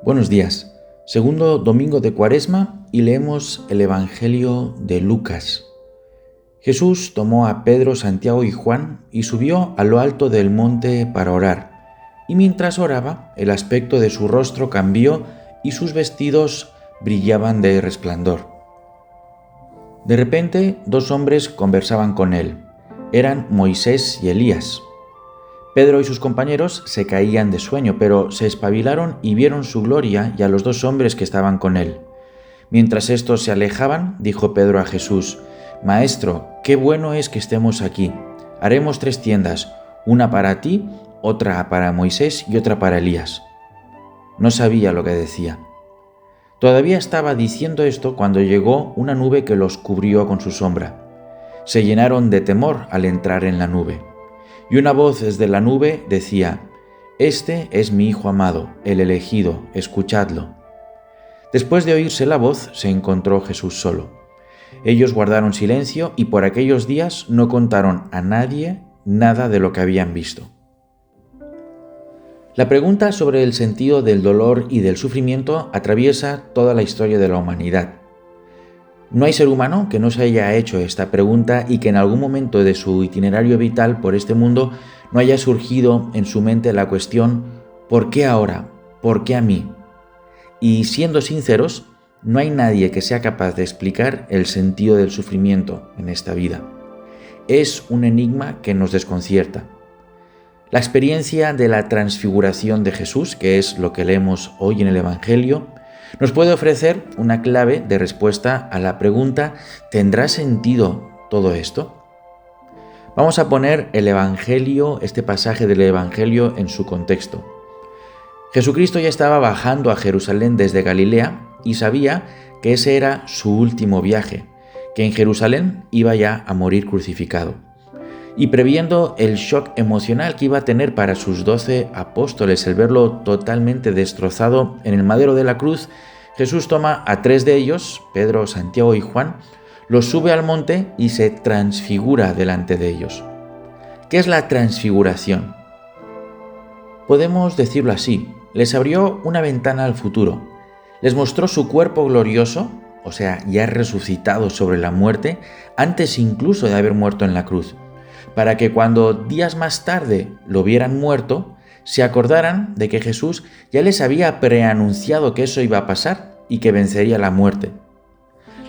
Buenos días. Segundo domingo de Cuaresma y leemos el Evangelio de Lucas. Jesús tomó a Pedro, Santiago y Juan y subió a lo alto del monte para orar. Y mientras oraba, el aspecto de su rostro cambió y sus vestidos brillaban de resplandor. De repente, dos hombres conversaban con él. Eran Moisés y Elías. Pedro y sus compañeros se caían de sueño, pero se espabilaron y vieron su gloria y a los dos hombres que estaban con él. Mientras estos se alejaban, dijo Pedro a Jesús: «Maestro, qué bueno es que estemos aquí. Haremos 3 tiendas, una para ti, otra para Moisés y otra para Elías». No sabía lo que decía. Todavía estaba diciendo esto cuando llegó una nube que los cubrió con su sombra. Se llenaron de temor al entrar en la nube. Y una voz desde la nube decía: «Este es mi Hijo amado, el elegido, escuchadlo». Después de oírse la voz, se encontró Jesús solo. Ellos guardaron silencio y por aquellos días no contaron a nadie nada de lo que habían visto. La pregunta sobre el sentido del dolor y del sufrimiento atraviesa toda la historia de la humanidad. No hay ser humano que no se haya hecho esta pregunta y que en algún momento de su itinerario vital por este mundo no haya surgido en su mente la cuestión: ¿por qué ahora? ¿Por qué a mí? Y siendo sinceros, no hay nadie que sea capaz de explicar el sentido del sufrimiento en esta vida. Es un enigma que nos desconcierta. La experiencia de la transfiguración de Jesús, que es lo que leemos hoy en el Evangelio, nos puede ofrecer una clave de respuesta a la pregunta: ¿tendrá sentido todo esto? Vamos a poner este pasaje del Evangelio en su contexto. Jesucristo ya estaba bajando a Jerusalén desde Galilea y sabía que ese era su último viaje, que en Jerusalén iba ya a morir crucificado. Y previendo el shock emocional que iba a tener para sus 12 apóstoles el verlo totalmente destrozado en el madero de la cruz, Jesús toma a 3 de ellos, Pedro, Santiago y Juan, los sube al monte y se transfigura delante de ellos. ¿Qué es la transfiguración? Podemos decirlo así: les abrió una ventana al futuro, les mostró su cuerpo glorioso, o sea, ya resucitado sobre la muerte, antes incluso de haber muerto en la cruz, para que cuando días más tarde lo vieran muerto, se acordaran de que Jesús ya les había preanunciado que eso iba a pasar y que vencería la muerte.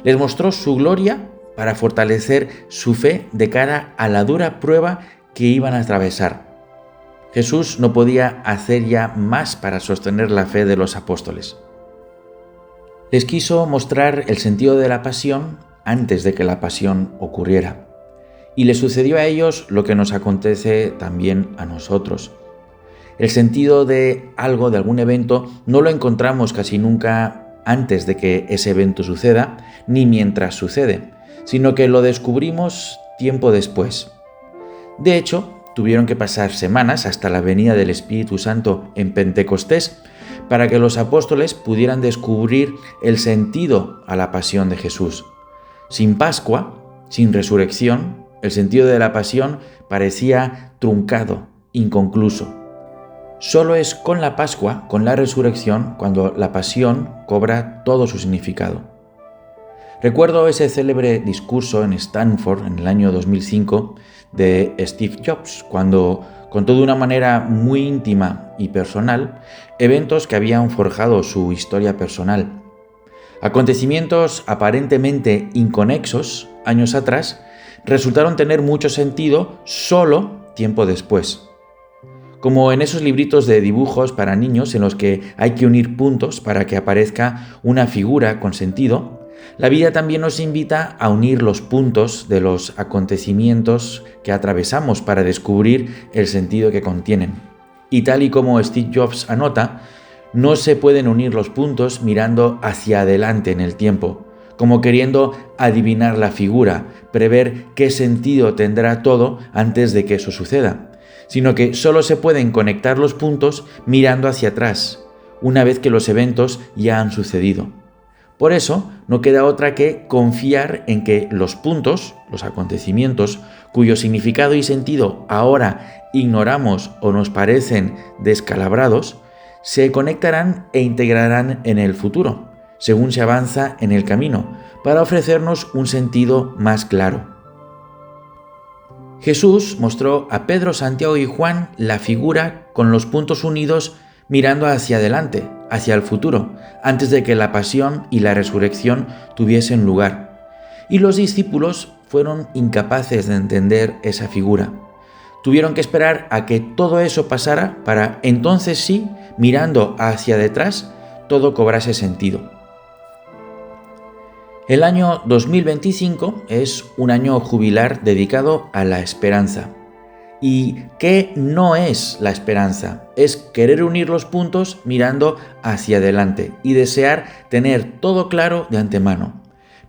Les mostró su gloria para fortalecer su fe de cara a la dura prueba que iban a atravesar. Jesús no podía hacer ya más para sostener la fe de los apóstoles. Les quiso mostrar el sentido de la pasión antes de que la pasión ocurriera. Y le sucedió a ellos lo que nos acontece también a nosotros. El sentido de algo, de algún evento, no lo encontramos casi nunca antes de que ese evento suceda, ni mientras sucede, sino que lo descubrimos tiempo después. De hecho, tuvieron que pasar semanas hasta la venida del Espíritu Santo en Pentecostés para que los apóstoles pudieran descubrir el sentido a la pasión de Jesús. Sin Pascua, sin resurrección, el sentido de la pasión parecía truncado, inconcluso. Solo es con la Pascua, con la resurrección, cuando la pasión cobra todo su significado. Recuerdo ese célebre discurso en Stanford en el año 2005 de Steve Jobs, cuando contó de una manera muy íntima y personal eventos que habían forjado su historia personal. Acontecimientos aparentemente inconexos, años atrás, resultaron tener mucho sentido solo tiempo después. Como en esos libritos de dibujos para niños en los que hay que unir puntos para que aparezca una figura con sentido, la vida también nos invita a unir los puntos de los acontecimientos que atravesamos para descubrir el sentido que contienen. Y tal y como Steve Jobs anota, no se pueden unir los puntos mirando hacia adelante en el tiempo, como queriendo adivinar la figura, prever qué sentido tendrá todo antes de que eso suceda, sino que solo se pueden conectar los puntos mirando hacia atrás, una vez que los eventos ya han sucedido. Por eso, no queda otra que confiar en que los puntos, los acontecimientos, cuyo significado y sentido ahora ignoramos o nos parecen descalabrados, se conectarán e integrarán en el futuro, según se avanza en el camino, para ofrecernos un sentido más claro. Jesús mostró a Pedro, Santiago y Juan la figura con los puntos unidos mirando hacia adelante, hacia el futuro, antes de que la pasión y la resurrección tuviesen lugar. Y los discípulos fueron incapaces de entender esa figura. Tuvieron que esperar a que todo eso pasara para entonces sí, mirando hacia detrás, todo cobrase sentido. El año 2025 es un año jubilar dedicado a la esperanza. ¿Y qué no es la esperanza? Es querer unir los puntos mirando hacia adelante y desear tener todo claro de antemano.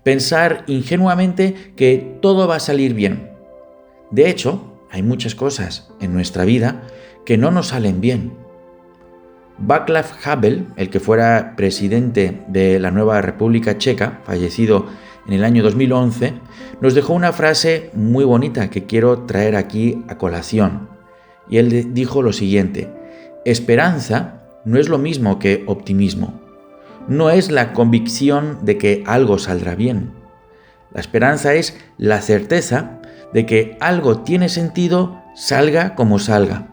Pensar ingenuamente que todo va a salir bien. De hecho, hay muchas cosas en nuestra vida que no nos salen bien. Václav Havel, el que fuera presidente de la nueva República Checa, fallecido en el año 2011, nos dejó una frase muy bonita que quiero traer aquí a colación. Y él dijo lo siguiente: esperanza no es lo mismo que optimismo. No es la convicción de que algo saldrá bien. La esperanza es la certeza de que algo tiene sentido, salga como salga.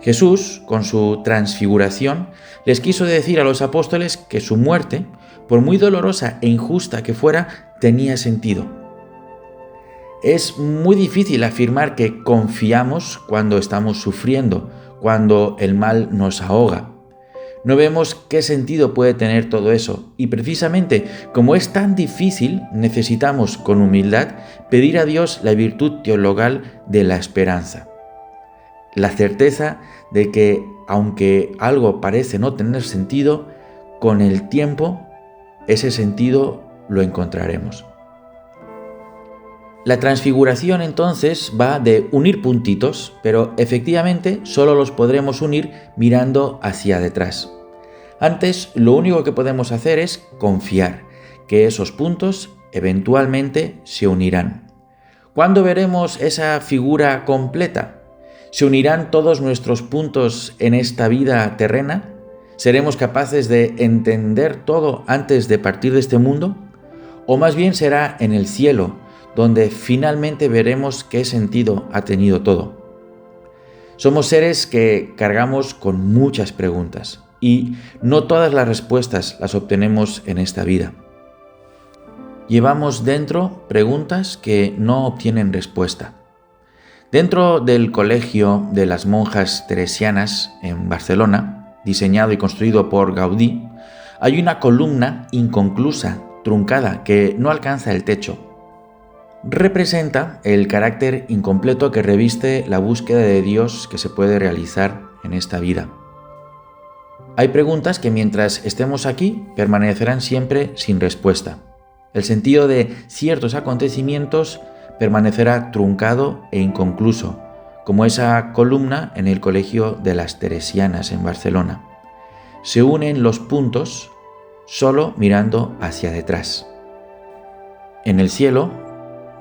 Jesús, con su transfiguración, les quiso decir a los apóstoles que su muerte, por muy dolorosa e injusta que fuera, tenía sentido. Es muy difícil afirmar que confiamos cuando estamos sufriendo, cuando el mal nos ahoga. No vemos qué sentido puede tener todo eso, y precisamente como es tan difícil, necesitamos con humildad pedir a Dios la virtud teologal de la esperanza. La certeza de que, aunque algo parece no tener sentido, con el tiempo ese sentido lo encontraremos. La transfiguración entonces va de unir puntitos, pero efectivamente solo los podremos unir mirando hacia detrás. Antes, lo único que podemos hacer es confiar que esos puntos eventualmente se unirán. ¿Cuándo veremos esa figura completa? ¿Se unirán todos nuestros puntos en esta vida terrena? ¿Seremos capaces de entender todo antes de partir de este mundo? ¿O más bien será en el cielo, donde finalmente veremos qué sentido ha tenido todo? Somos seres que cargamos con muchas preguntas y no todas las respuestas las obtenemos en esta vida. Llevamos dentro preguntas que no obtienen respuesta. Dentro del colegio de las monjas teresianas en Barcelona, diseñado y construido por Gaudí, hay una columna inconclusa, truncada, que no alcanza el techo. Representa el carácter incompleto que reviste la búsqueda de Dios que se puede realizar en esta vida. Hay preguntas que mientras estemos aquí permanecerán siempre sin respuesta. El sentido de ciertos acontecimientos permanecerá truncado e inconcluso, como esa columna en el colegio de las teresianas en Barcelona. Se unen los puntos solo mirando hacia detrás. En el cielo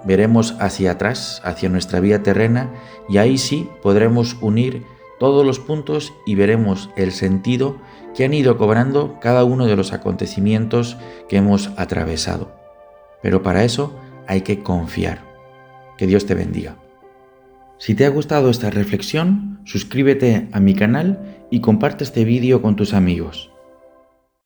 veremos hacia atrás, hacia nuestra vida terrena, y ahí sí podremos unir todos los puntos y veremos el sentido que han ido cobrando cada uno de los acontecimientos que hemos atravesado. Pero para eso hay que confiar. Que Dios te bendiga. Si te ha gustado esta reflexión, suscríbete a mi canal y comparte este vídeo con tus amigos.